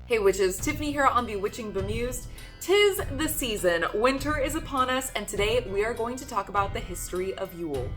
Hey witches, Tiffany here on Bewitching.Bemused. 'Tis the season, winter is upon us, and today we are going to talk about the history of Yule.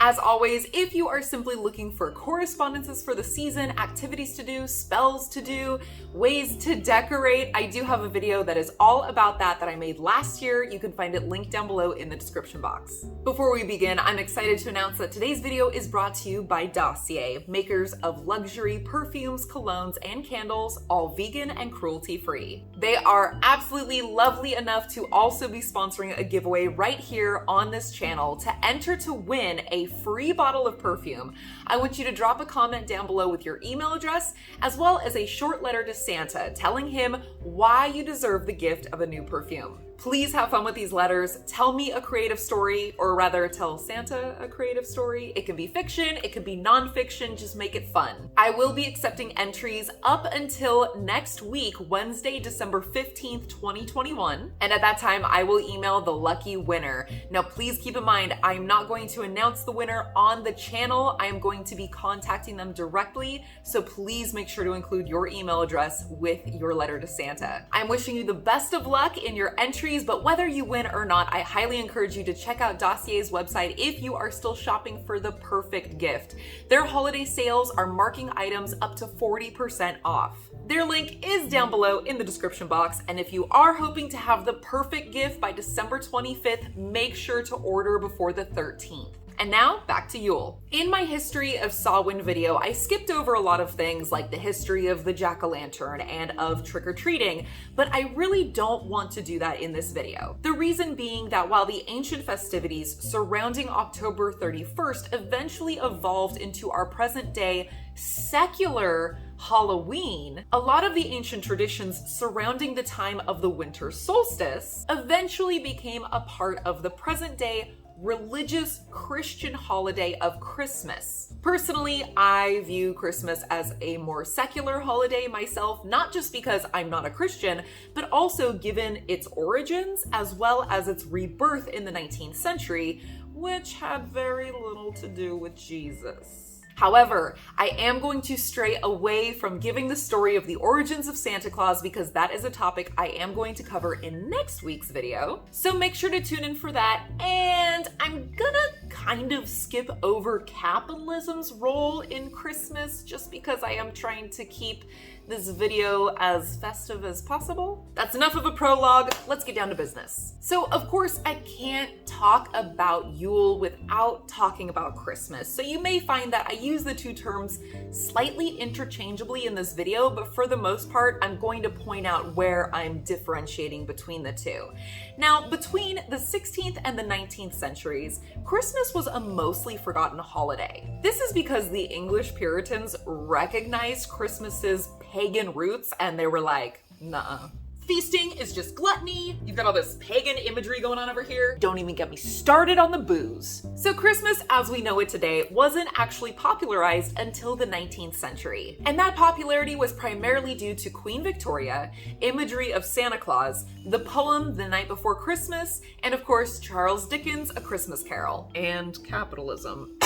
As always, if you are simply looking for correspondences for the season, activities to do, spells to do, ways to decorate, I do have a video that is all about that I made last year. You can find it linked down below in the description box. Before we begin, I'm excited to announce that today's video is brought to you by Dossier, makers of luxury perfumes, colognes, and candles, all vegan and cruelty-free. They are absolutely lovely enough to also be sponsoring a giveaway right here on this channel. To enter to win a free bottle of perfume, I want you to drop a comment down below with your email address, as well as a short letter to Santa telling him why you deserve the gift of a new perfume. Please have fun with these letters. Tell me a creative story, or rather tell Santa a creative story. It can be fiction, it could be nonfiction, just make it fun. I will be accepting entries up until next week, Wednesday, December 15th, 2021. And at that time, I will email the lucky winner. Now, please keep in mind, I'm not going to announce the winner on the channel. I am going to be contacting them directly. So please make sure to include your email address with your letter to Santa. I'm wishing you the best of luck in your entry. But whether you win or not, I highly encourage you to check out Dossier's website if you are still shopping for the perfect gift. Their holiday sales are marking items up to 40% off. Their link is down below in the description box, and if you are hoping to have the perfect gift by December 25th, make sure to order before the 13th. And now, back to Yule. In my History of Samhain video, I skipped over a lot of things like the history of the jack-o'-lantern and of trick-or-treating, but I really don't want to do that in this video. The reason being that while the ancient festivities surrounding October 31st eventually evolved into our present-day secular Halloween, a lot of the ancient traditions surrounding the time of the Winter Solstice eventually became a part of the present-day religious Christian holiday of Christmas. Personally, I view Christmas as a more secular holiday myself, not just because I'm not a Christian, but also given its origins as well as its rebirth in the 19th century, which had very little to do with Jesus. However, I am going to stray away from giving the story of the origins of Santa Claus because that is a topic I am going to cover in next week's video. So make sure to tune in for that. And I'm gonna kind of skip over capitalism's role in Christmas just because I am trying to keep this video as festive as possible. That's enough of a prologue. Let's get down to business. So of course I can't talk about Yule without talking about Christmas. So you may find that I use the two terms slightly interchangeably in this video, but for the most part, I'm going to point out where I'm differentiating between the two. Now, between the 16th and the 19th centuries, Christmas was a mostly forgotten holiday. This is because the English Puritans recognized Christmas's pagan roots and they were like, nuh-uh. Feasting is just gluttony. You've got all this pagan imagery going on over here. Don't even get me started on the booze. So Christmas as we know it today wasn't actually popularized until the 19th century. And that popularity was primarily due to Queen Victoria, imagery of Santa Claus, the poem The Night Before Christmas, and of course Charles Dickens' A Christmas Carol, and capitalism.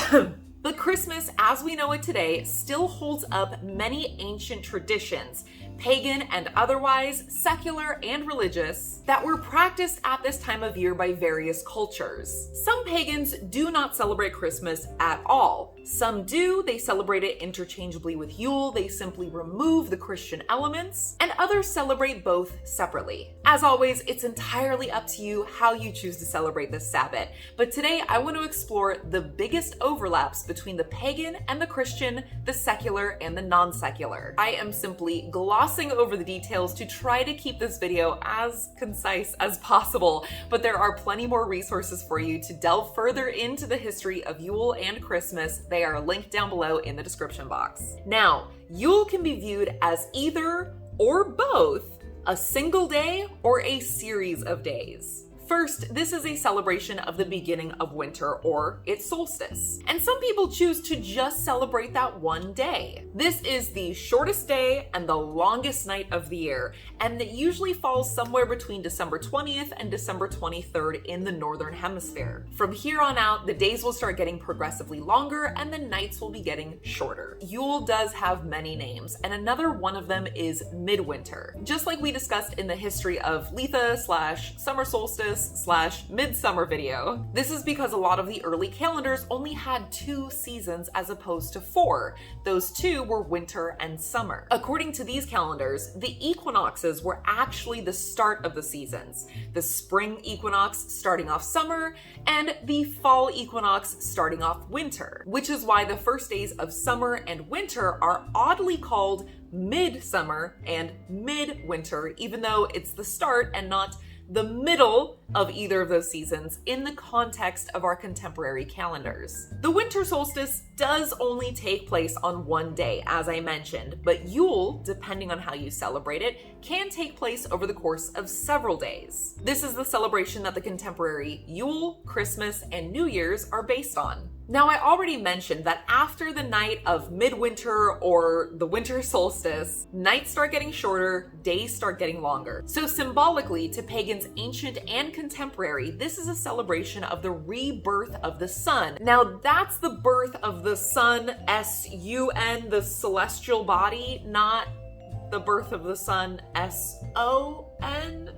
But Christmas, as we know it today, still holds up many ancient traditions, pagan and otherwise, secular and religious, that were practiced at this time of year by various cultures. Some pagans do not celebrate Christmas at all. Some do, they celebrate it interchangeably with Yule, they simply remove the Christian elements, and others celebrate both separately. As always, it's entirely up to you how you choose to celebrate this Sabbath, but today I want to explore the biggest overlaps between the pagan and the Christian, the secular and the non-secular. I am simply glossing over the details to try to keep this video as concise as possible, but there are plenty more resources for you to delve further into the history of Yule and Christmas. They are linked down below in the description box. Now, Yule can be viewed as either or both a single day or a series of days. First, this is a celebration of the beginning of winter, or its solstice. And some people choose to just celebrate that one day. This is the shortest day and the longest night of the year, and it usually falls somewhere between December 20th and December 23rd in the Northern Hemisphere. From here on out, the days will start getting progressively longer and the nights will be getting shorter. Yule does have many names, and another one of them is Midwinter. Just like we discussed in the history of Litha/Summer Solstice/Midsummer video. This is because a lot of the early calendars only had 2 seasons as opposed to 4. Those 2 were winter and summer. According to these calendars, the equinoxes were actually the start of the seasons. The spring equinox starting off summer, and the fall equinox starting off winter, which is why the first days of summer and winter are oddly called midsummer and midwinter, even though it's the start and not the middle of either of those seasons in the context of our contemporary calendars. The winter solstice does only take place on one day, as I mentioned, but Yule, depending on how you celebrate it, can take place over the course of several days. This is the celebration that the contemporary Yule, Christmas, and New Year's are based on. Now, I already mentioned that after the night of midwinter or the winter solstice, nights start getting shorter, days start getting longer. So symbolically, to pagans ancient and contemporary, this is a celebration of the rebirth of the sun. Now, that's the birth of the sun, S-U-N, the celestial body, not the birth of the sun, S-O-N.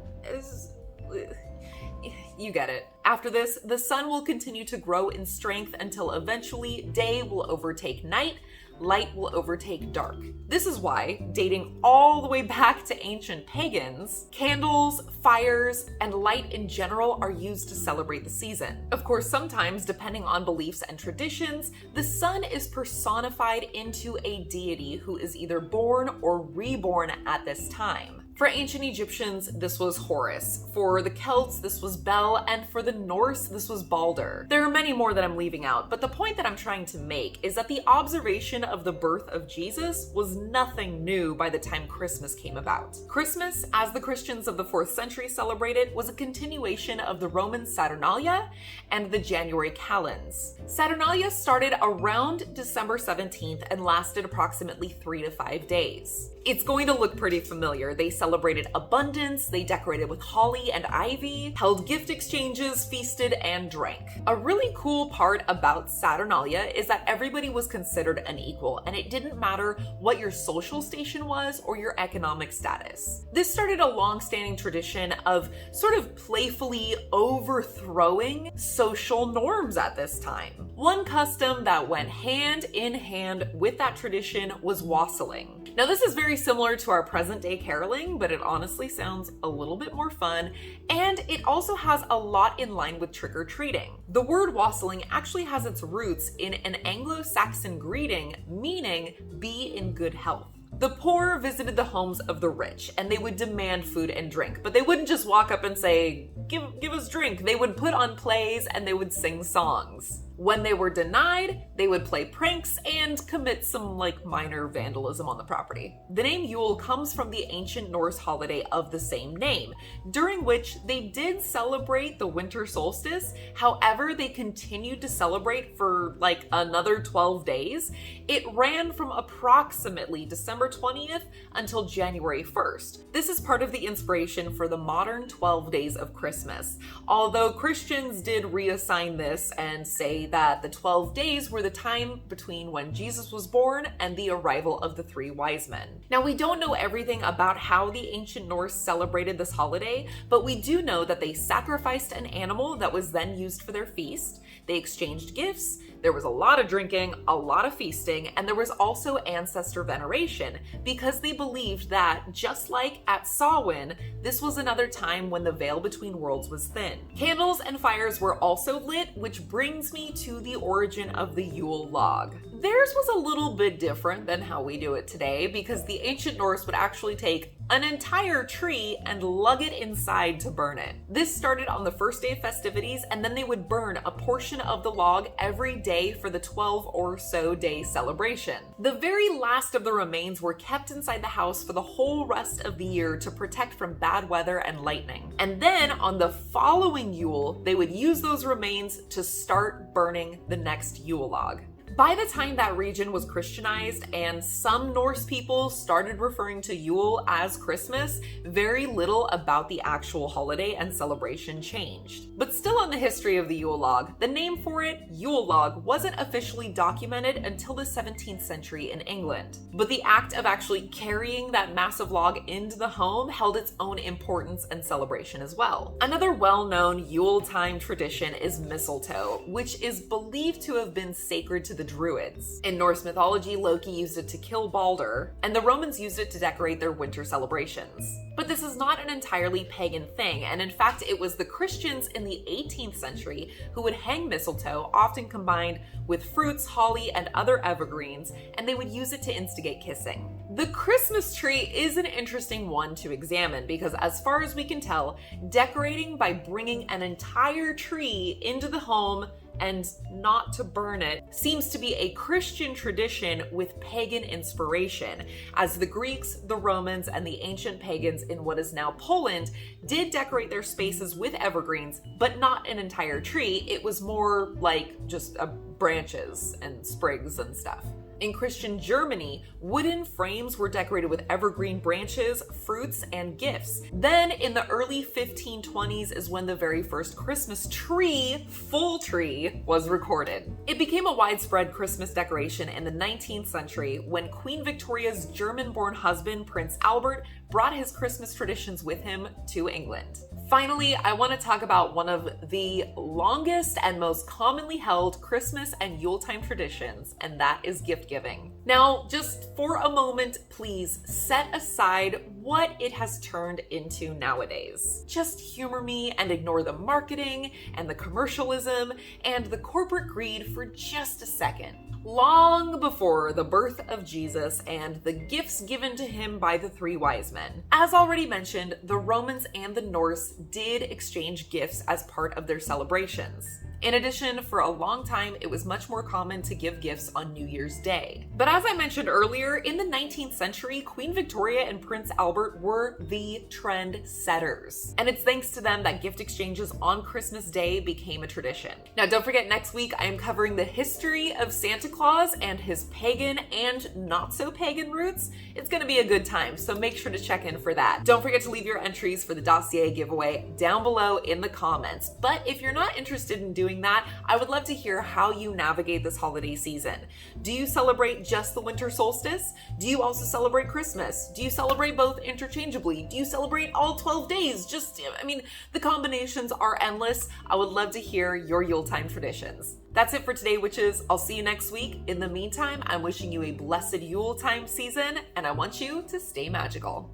You get it. After this, the sun will continue to grow in strength until eventually day will overtake night, light will overtake dark. This is why, dating all the way back to ancient pagans, candles, fires, and light in general are used to celebrate the season. Of course, sometimes, depending on beliefs and traditions, the sun is personified into a deity who is either born or reborn at this time. For ancient Egyptians, this was Horus. For the Celts, this was Bel, and for the Norse, this was Balder. There are many more that I'm leaving out, but the point that I'm trying to make is that the observation of the birth of Jesus was nothing new by the time Christmas came about. Christmas, as the Christians of the 4th century celebrated, was a continuation of the Roman Saturnalia and the January calends. Saturnalia started around December 17th and lasted approximately 3 to 5 days. It's going to look pretty familiar. They celebrated abundance, they decorated with holly and ivy, held gift exchanges, feasted, and drank. A really cool part about Saturnalia is that everybody was considered an equal, and it didn't matter what your social station was or your economic status. This started a long-standing tradition of sort of playfully overthrowing social norms at this time. One custom that went hand in hand with that tradition was wassling. Now, this is very similar to our present-day caroling, but it honestly sounds a little bit more fun, and it also has a lot in line with trick-or-treating. The word wassling actually has its roots in an Anglo-Saxon greeting meaning be in good health. The poor visited the homes of the rich, and they would demand food and drink, but they wouldn't just walk up and say, give us drink. They would put on plays and they would sing songs. When they were denied, they would play pranks and commit some minor vandalism on the property. The name Yule comes from the ancient Norse holiday of the same name, during which they did celebrate the winter solstice. However, they continued to celebrate for another 12 days. It ran from approximately December 20th until January 1st. This is part of the inspiration for the modern 12 days of Christmas, although Christians did reassign this and say that the 12 days were the time between when Jesus was born and the arrival of the 3 wise men. Now, we don't know everything about how the ancient Norse celebrated this holiday, but we do know that they sacrificed an animal that was then used for their feast. They exchanged gifts, there was a lot of drinking, a lot of feasting, and there was also ancestor veneration because they believed that, just like at Samhain, this was another time when the veil between worlds was thin. Candles and fires were also lit, which brings me to the origin of the Yule Log. Theirs was a little bit different than how we do it today because the ancient Norse would actually take an entire tree and lug it inside to burn it. This started on the first day of festivities, and then they would burn a portion of the log every day for the 12 or so day celebration. The very last of the remains were kept inside the house for the whole rest of the year to protect from bad weather and lightning. And then on the following Yule, they would use those remains to start burning the next Yule log. By the time that region was Christianized and some Norse people started referring to Yule as Christmas, very little about the actual holiday and celebration changed. But still on the history of the Yule log, the name for it, Yule log, wasn't officially documented until the 17th century in England. But the act of actually carrying that massive log into the home held its own importance and celebration as well. Another well-known Yule-time tradition is mistletoe, which is believed to have been sacred to the Druids. In Norse mythology, Loki used it to kill Balder, and the Romans used it to decorate their winter celebrations. But this is not an entirely pagan thing, and in fact, it was the Christians in the 18th century who would hang mistletoe, often combined with fruits, holly, and other evergreens, and they would use it to instigate kissing. The Christmas tree is an interesting one to examine because, as far as we can tell, decorating by bringing an entire tree into the home and not to burn it seems to be a Christian tradition with pagan inspiration, as the Greeks, the Romans, and the ancient pagans in what is now Poland did decorate their spaces with evergreens, but not an entire tree. It was more like just branches and sprigs and stuff. In Christian Germany, wooden frames were decorated with evergreen branches, fruits, and gifts. Then in the early 1520s is when the very first Christmas tree, full tree, was recorded. It became a widespread Christmas decoration in the 19th century when Queen Victoria's German-born husband, Prince Albert, brought his Christmas traditions with him to England. Finally, I want to talk about one of the longest and most commonly held Christmas and Yuletime traditions, and that is gift giving. Now, just for a moment, please set aside what it has turned into nowadays. Just humor me and ignore the marketing and the commercialism and the corporate greed for just a second. Long before the birth of Jesus and the gifts given to him by the three wise men, as already mentioned, the Romans and the Norse did exchange gifts as part of their celebrations. In addition, for a long time, it was much more common to give gifts on New Year's Day. But as I mentioned earlier, in the 19th century, Queen Victoria and Prince Albert were the trend setters. And it's thanks to them that gift exchanges on Christmas Day became a tradition. Now, don't forget, next week, I am covering the history of Santa Claus and his pagan and not so pagan roots. It's gonna be a good time, so make sure to check in for that. Don't forget to leave your entries for the dossier giveaway down below in the comments. But if you're not interested in doing that, I would love to hear how you navigate this holiday season. Do you celebrate just the winter solstice? Do you also celebrate Christmas? Do you celebrate both interchangeably? Do you celebrate all 12 days? The combinations are endless. I would love to hear your Yuletime traditions. That's it for today, witches. I'll see you next week. In the meantime, I'm wishing you a blessed Yuletime season, and I want you to stay magical.